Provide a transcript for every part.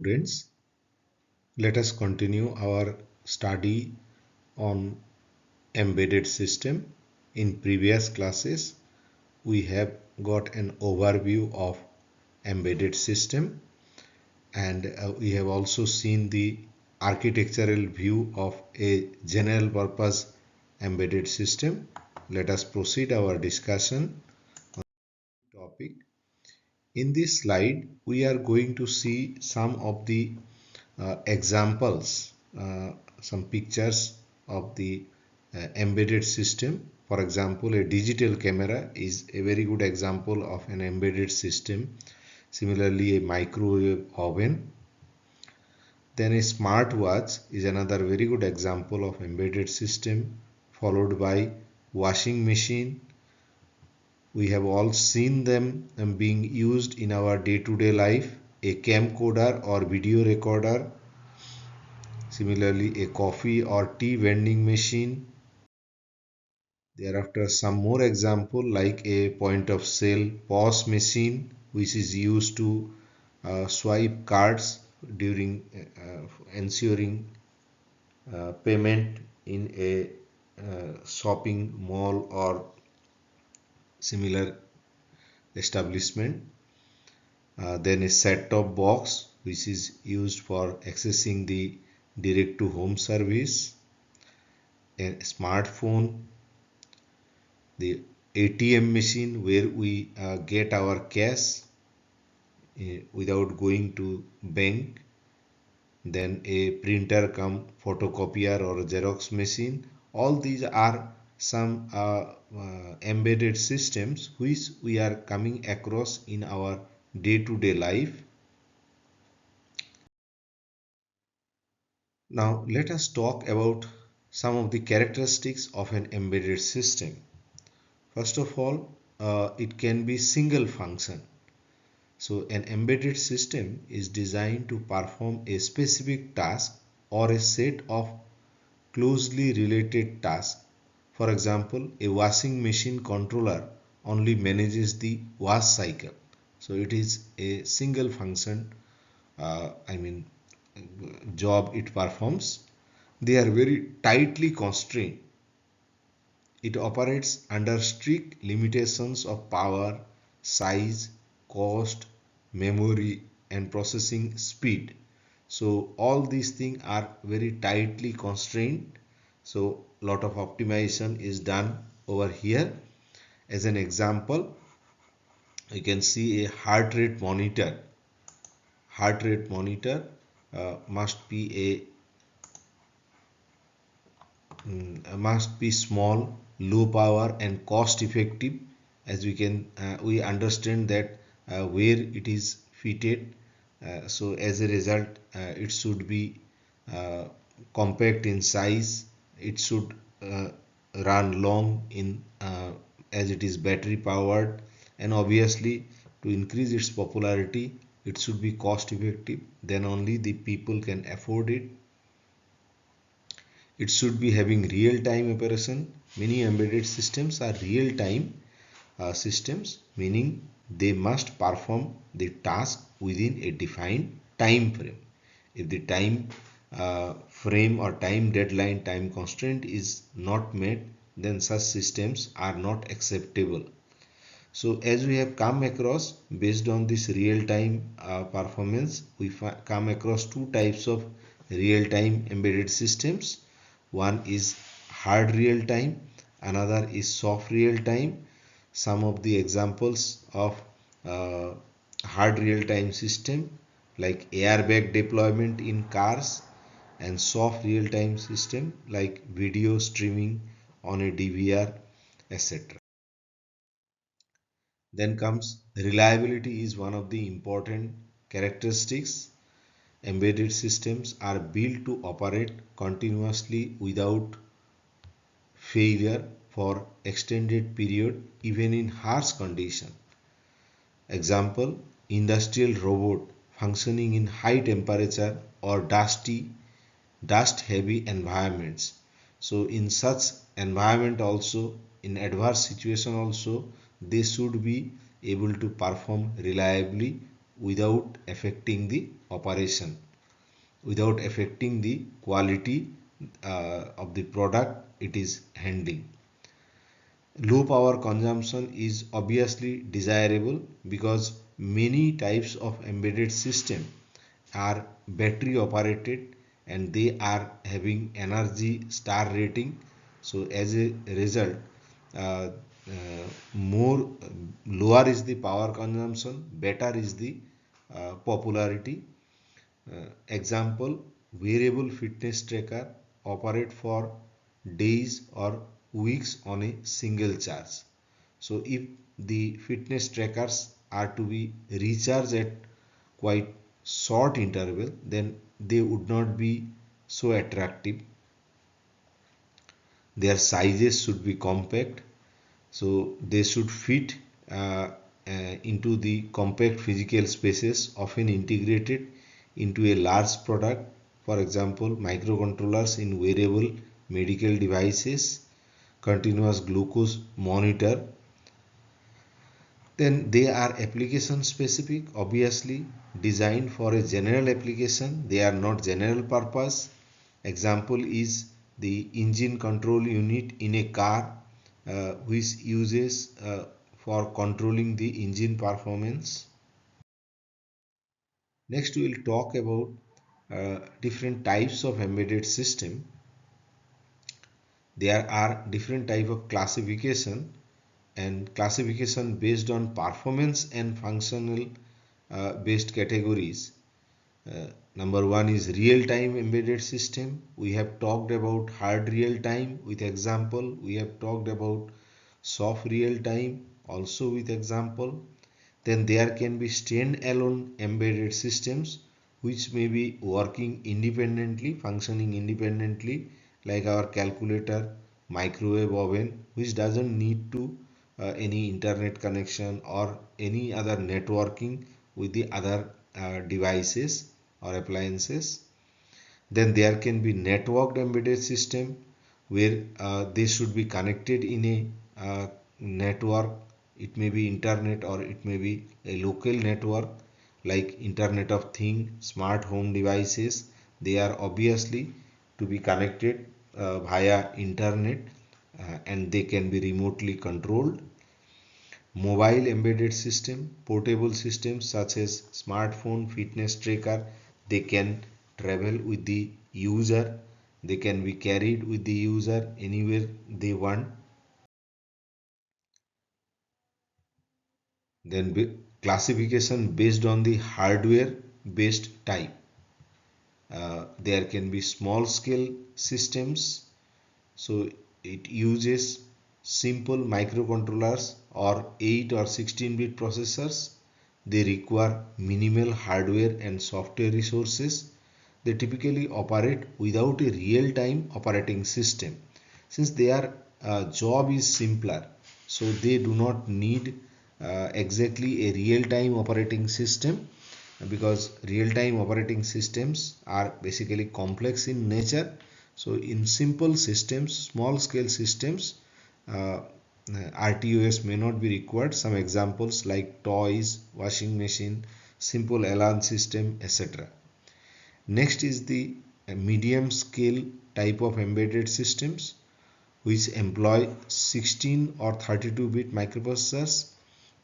Students, let us continue our study on embedded system. In previous classes, we have got an overview of embedded system, and we have also seen the architectural view of a general purpose embedded system. Let us proceed our discussion on the topic. In this slide, we are going to see some of the examples, some pictures of the embedded system. For example, a digital camera is a very good example of an embedded system. Similarly, a microwave oven. Then a smartwatch is another very good example of embedded system, followed by washing machine. We have all seen them being used in our day-to-day life. A camcorder or video recorder. Similarly, a coffee or tea vending machine. Thereafter, some more example like a point of sale POS machine, which is used to swipe cards during ensuring payment in a shopping mall or similar establishment. Then a set-top box, which is used for accessing the direct-to-home service. A smartphone, the ATM machine where we get our cash without going to bank. Then a printer come photocopier or Xerox machine. All these are some embedded systems which we are coming across in our day-to-day life. Now let us talk about some of the characteristics of an embedded system. First of all, it can be single function. So an embedded system is designed to perform a specific task or a set of closely related tasks. For example, a washing machine controller only manages the wash cycle. So it is a single function, I mean, job it performs. They are very tightly constrained. It operates under strict limitations of power, size, cost, memory, and processing speed. So all these things are very tightly constrained. So lot of optimization is done over here. As an example, you can see a heart rate monitor. Heart rate monitor must be small, low power, and cost effective. As we understand that where it is fitted. So as a result, it should be uh, compact in size. It should run long in as it is battery powered, and obviously to increase its popularity, it should be cost effective. Then only the people can afford it. It should be having real-time operation. Many embedded systems are real-time systems, meaning they must perform the task within a defined time frame. If the time frame or time deadline, time constraint is not met, then such systems are not acceptable. So as we have come across, based on this real-time performance, we come across two types of real-time embedded systems. One is hard real-time, another is soft real-time. Some of the examples of uh, hard real-time system like airbag deployment in cars, and soft real-time system like video streaming on a DVR, etc. Then comes reliability is one of the important characteristics. Embedded systems are built to operate continuously without failure for extended period even in harsh condition. Example, industrial robot functioning in high temperature or dust heavy environments. So in such environment also, in adverse situation also, they should be able to perform reliably without affecting the operation, without affecting the quality of the product it is handling. Low power consumption is obviously desirable because many types of embedded system are battery operated and they are having energy star rating. So as a result, uh, more lower is the power consumption, better is the popularity. Example, wearable fitness tracker operate for days or weeks on a single charge. So if the fitness trackers are to be recharged at quite short interval, then they would not be so attractive. Their sizes should be compact, so they should fit into the compact physical spaces often integrated into a large product. For example, microcontrollers in wearable medical devices, continuous glucose monitor. Then they are application specific, obviously designed for a general application. They are not general purpose. Example is the engine control unit in a car, which uses for controlling the engine performance. Next we will talk about different types of embedded system. There are different type of classification, and classification based on performance and functional based categories. Number one is real-time embedded system. We have talked about hard real-time with example. We have talked about soft real-time also with example. Then there can be stand-alone embedded systems which may be working independently, functioning independently, like our calculator, microwave oven, which doesn't need to any internet connection or any other networking with the other devices or appliances. Then there can be networked embedded system where they should be connected in a network. It may be internet or it may be a local network like Internet of Things, smart home devices. They are obviously to be connected via internet and they can be remotely controlled. Mobile embedded system, portable systems such as smartphone, fitness tracker, they can travel with the user, they can be carried with the user anywhere they want. Then classification based on the hardware based type. There can be small scale systems, so it uses simple microcontrollers or 8 or 16-bit processors. They require minimal hardware and software resources. They typically operate without a real-time operating system. Since their job is simpler, so they do not need exactly a real-time operating system, because real-time operating systems are basically complex in nature. So in simple systems, small scale systems, uh, RTOS may not be required. Some examples like toys, washing machine, simple alarm system, etc. Next is the medium scale type of embedded systems which employ 16 or 32-bit microprocessors.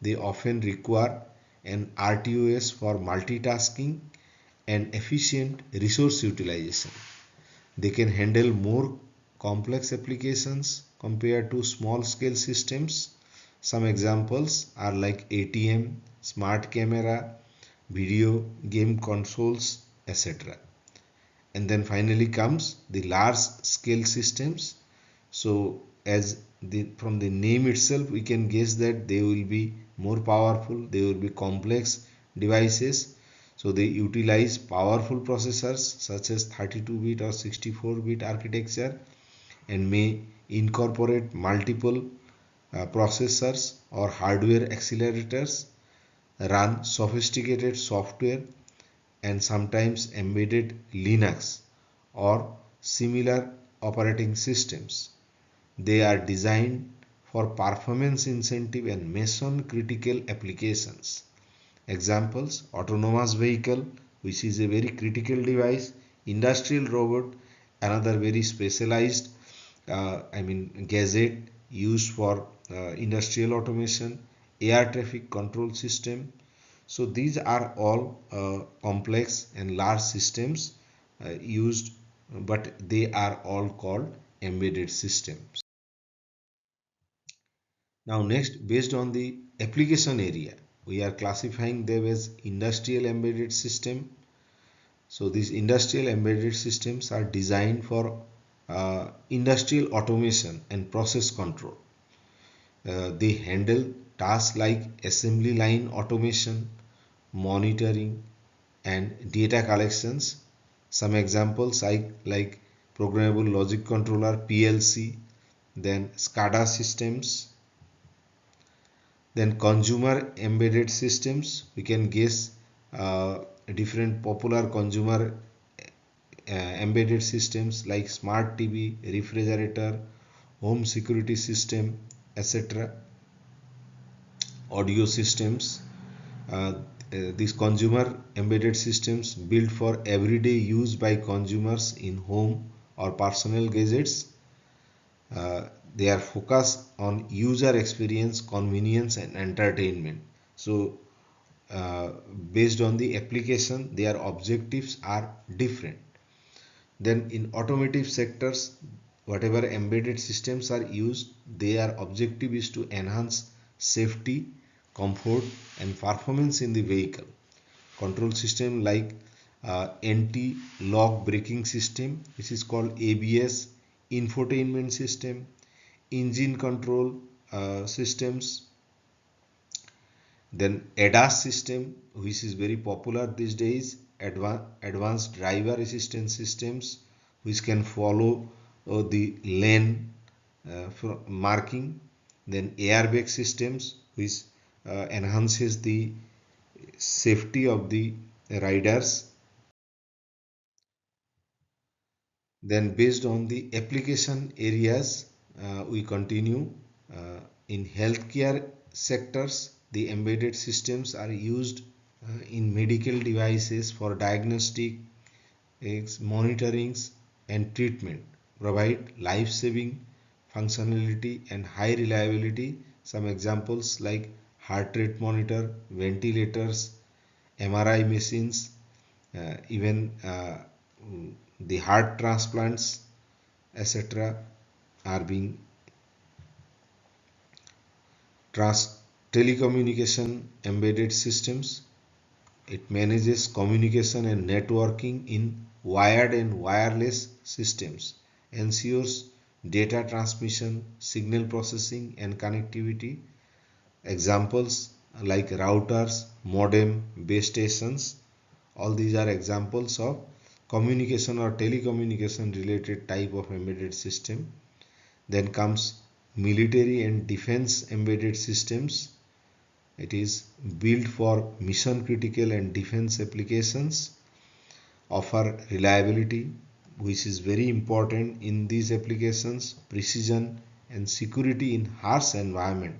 They often require an RTOS for multitasking and efficient resource utilization. They can handle more complex applications compared to small scale systems. Some examples are like ATM, smart camera, video game consoles, etc. And then finally comes the large scale systems. So as from the name itself we can guess that they will be more powerful, they will be complex devices. So they utilize powerful processors such as 32-bit or 64-bit architecture and may incorporate multiple processors or hardware accelerators, run sophisticated software and sometimes embedded Linux or similar operating systems. They are designed for performance incentive and mission critical applications. Examples: autonomous vehicle, which is a very critical device; industrial robot, another very specialized gadget used for industrial automation; air traffic control system. So these are all complex and large systems used, but they are all called embedded systems. Now next, based on the application area, we are classifying them as industrial embedded system. So these industrial embedded systems are designed for industrial automation and process control. They handle tasks like assembly line automation, monitoring, and data collections. Some examples like programmable logic controller (PLC), then SCADA systems, then consumer embedded systems. We can guess different popular consumer embedded systems like smart TV, refrigerator, home security system, etc. Audio systems. These consumer embedded systems built for everyday use by consumers in home or personal gadgets. They are focused on user experience, convenience, and entertainment. So based on the application, their objectives are different. Then in automotive sectors, whatever embedded systems are used, their objective is to enhance safety, comfort, and performance in the vehicle. Control system like anti-lock braking system, which is called ABS, infotainment system, engine control systems, then ADAS system, which is very popular these days, advanced driver assistance systems, which can follow the lane marking, then airbag systems, which enhances the safety of the riders. Then based on the application areas, we continue. In healthcare sectors, the embedded systems are used in medical devices for diagnostic, monitorings, and treatment, provide life-saving functionality and high reliability. Some examples like heart rate monitor, ventilators, MRI machines, even the heart transplants, etc. are being telecommunication embedded systems. It manages communication and networking in wired and wireless systems, ensures data transmission, signal processing, and connectivity. Examples like routers, modem, base stations. All these are examples of communication or telecommunication related type of embedded system. Then comes military and defense embedded systems. It is built for mission critical and defense applications, offer reliability, which is very important in these applications, precision and security in harsh environment.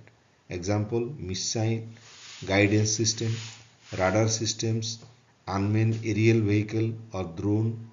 Example: missile guidance system, radar systems, unmanned aerial vehicle or drone